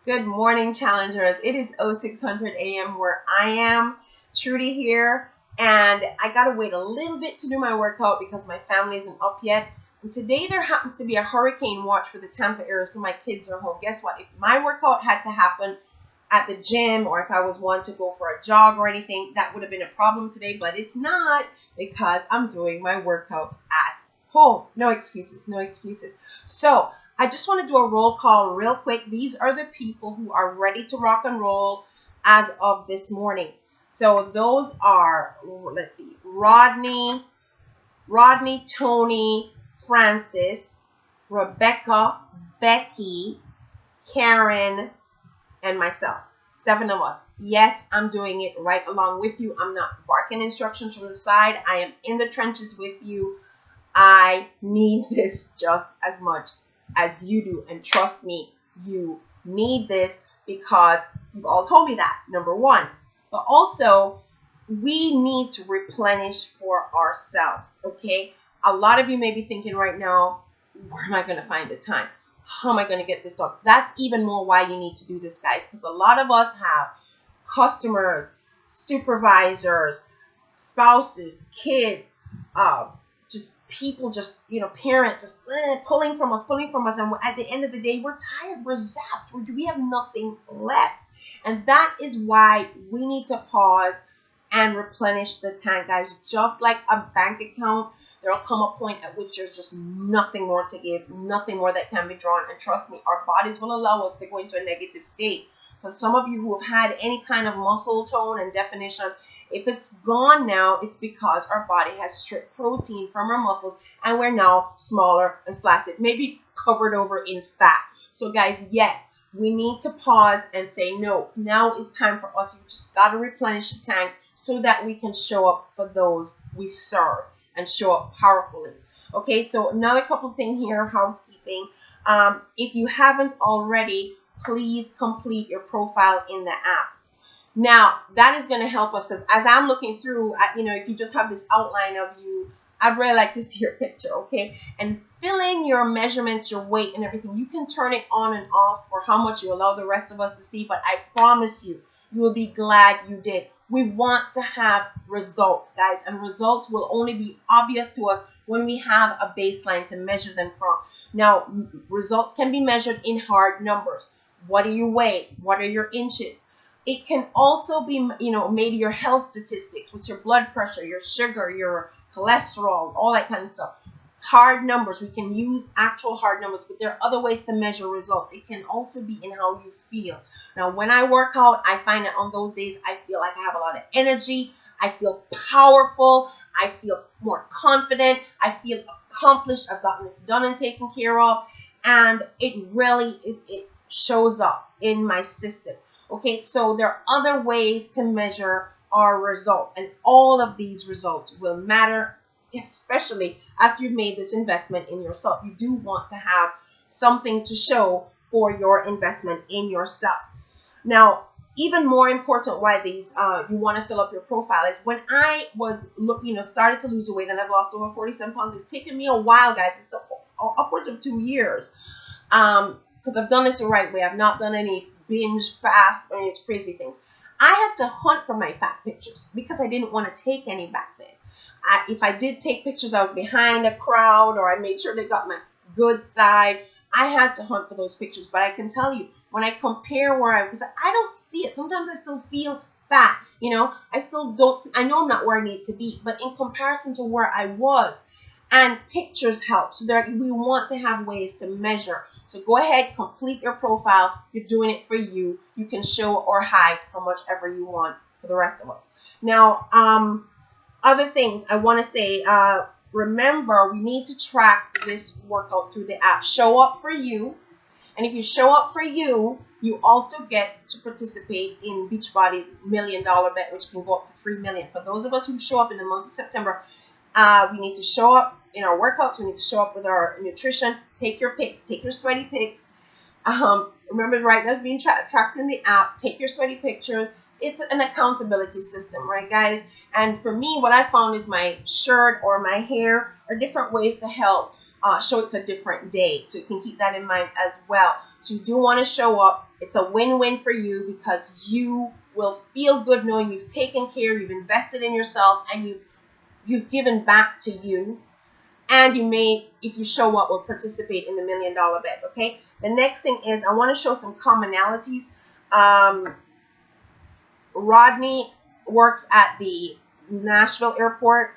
Good morning, challengers. It is 0600 a.m. where I am. Trudy here, and I gotta wait a little bit to do my workout because my family isn't up yet. And today there happens to be a hurricane watch for the Tampa area, so my kids are home. Guess what? If my workout had to happen at the gym or if I was one to go for a jog or anything, that would have been a problem today, but it's not because I'm doing my workout at home. No excuses, no excuses. So I just want to do a roll call real quick. These are the people who are ready to rock and roll as of this morning. So those are, let's see, Rodney, Tony, Francis, Rebecca, Becky, Karen, and myself. 7 of us. Yes, I'm doing it right along with you. I'm not barking instructions from the side. I am in the trenches with you. I need this just as much as you do. And trust me, you need this because you've all told me that, number one. But also, we need to replenish for ourselves, okay? A lot of you may be thinking right now, where am I going to find the time? How am I going to get this done? That's even more why you need to do this, guys, because a lot of us have customers, supervisors, spouses, kids, just people, just parents, just pulling from us, and at the end of the day, we're tired, we're zapped, we have nothing left, and that is why we need to pause and replenish the tank, guys. Just like a bank account, there'll come a point at which there's just nothing more to give, nothing more that can be drawn, and trust me, our bodies will allow us to go into a negative state. For some of you who have had any kind of muscle tone and definition, if it's gone now, it's because our body has stripped protein from our muscles and we're now smaller and flaccid, maybe covered over in fat. So guys, yes, we need to pause and say, no, now is time for us. You just got to replenish the tank so that we can show up for those we serve and show up powerfully. Okay, so another couple things here, housekeeping. If you haven't already, please complete your profile in the app. Now, that is going to help us because as I'm looking through, if you just have this outline of you, I'd really like to see your picture, okay? And fill in your measurements, your weight, and everything. You can turn it on and off for how much you allow the rest of us to see, but I promise you, you will be glad you did. We want to have results, guys, and results will only be obvious to us when we have a baseline to measure them from. Now, results can be measured in hard numbers. What do you weigh? What are your inches? It can also be, maybe your health statistics, with your blood pressure, your sugar, your cholesterol, all that kind of stuff. Hard numbers, we can use actual hard numbers, but there are other ways to measure results. It can also be in how you feel. Now, when I work out, I find that on those days, I feel like I have a lot of energy. I feel powerful. I feel more confident. I feel accomplished. I've gotten this done and taken care of. And it really, it shows up in my system. Okay, so there are other ways to measure our result, and all of these results will matter, especially after you've made this investment in yourself. You do want to have something to show for your investment in yourself. Now, even more important why these you want to fill up your profile is when I was started to lose the weight, and I've lost over 47 pounds. It's taken me a while, guys. It's upwards of 2 years because I've done this the right way. I've not done any binge fast or any crazy things. I had to hunt for my fat pictures because I didn't want to take any back then. If I did take pictures, I was behind a crowd, or I made sure they got my good side. I had to hunt for those pictures. But I can tell you, when I compare where because I don't see it. Sometimes I still feel fat. I still don't. I know I'm not where I need to be. But in comparison to where I was, and pictures help. So we want to have ways to measure. So go ahead, complete your profile. You're doing it for you. You can show or hide how much ever you want for the rest of us. Now, other things I want to say, remember, we need to track this workout through the app. Show up for you. And if you show up for you, you also get to participate in Beachbody's $1 million bet, which can go up to $3 million. For those of us who show up in the month of September, we need to show up in our workouts. We need to show up with our nutrition. Take your pics. Take your sweaty pics. Remember, right? That's being tracked in the app. Take your sweaty pictures. It's an accountability system, right, guys? And for me, what I found is my shirt or my hair are different ways to help show it's a different day. So you can keep that in mind as well. So you do want to show up. It's a win-win for you because you will feel good knowing you've taken care, you've invested in yourself, and you've given back to you. And you may, if you show up, will participate in the $1 million bet. Okay. The next thing is I want to show some commonalities. Rodney works at the Nashville airport,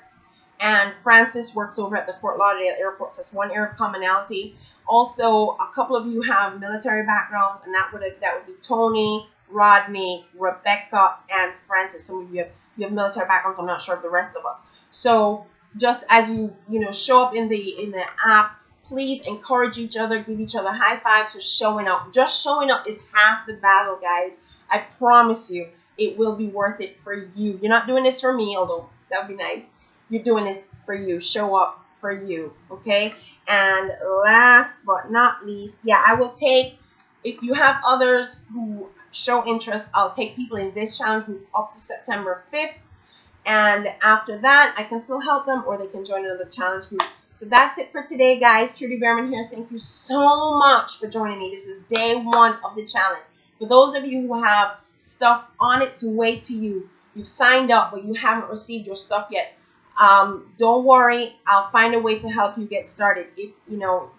and Francis works over at the Fort Lauderdale airport. So that's one area of commonality. Also, a couple of you have military backgrounds, and that would be Tony, Rodney, Rebecca, and Francis. Some of you have military backgrounds. I'm not sure of the rest of us. So just as you show up in the app, please encourage each other, give each other high fives for showing up. Just showing up is half the battle, guys. I promise you, it will be worth it for you. You're not doing this for me, although that would be nice. You're doing this for you. Show up for you, okay? And last but not least, yeah, I will take, if you have others who show interest, I'll take people in this challenge group up to September 5th. And after that, I can still help them, or they can join another challenge group. So that's it for today, guys. Trudy Behrman here. Thank you so much for joining me. This is day 1 of the challenge. For those of you who have stuff on its way to you, you've signed up, but you haven't received your stuff yet, don't worry. I'll find a way to help you get started. If you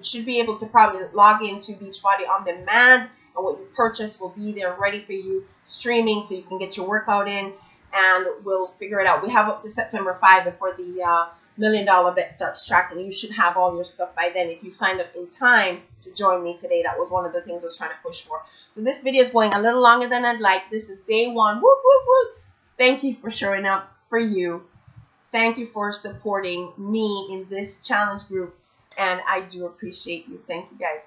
should be able to probably log into Beachbody on demand, and what you purchase will be there ready for you, streaming, so you can get your workout in. And we'll figure it out. We have up to September 5 before the $1 million bet starts tracking. You should have all your stuff by then if you signed up in time to join me today. That was one of the things I was trying to push for. So this video is going a little longer than I'd like. This is day 1. Whoop, whoop, whoop. Thank you for showing up for you. Thank you for supporting me in this challenge group. And I do appreciate you. Thank you, guys.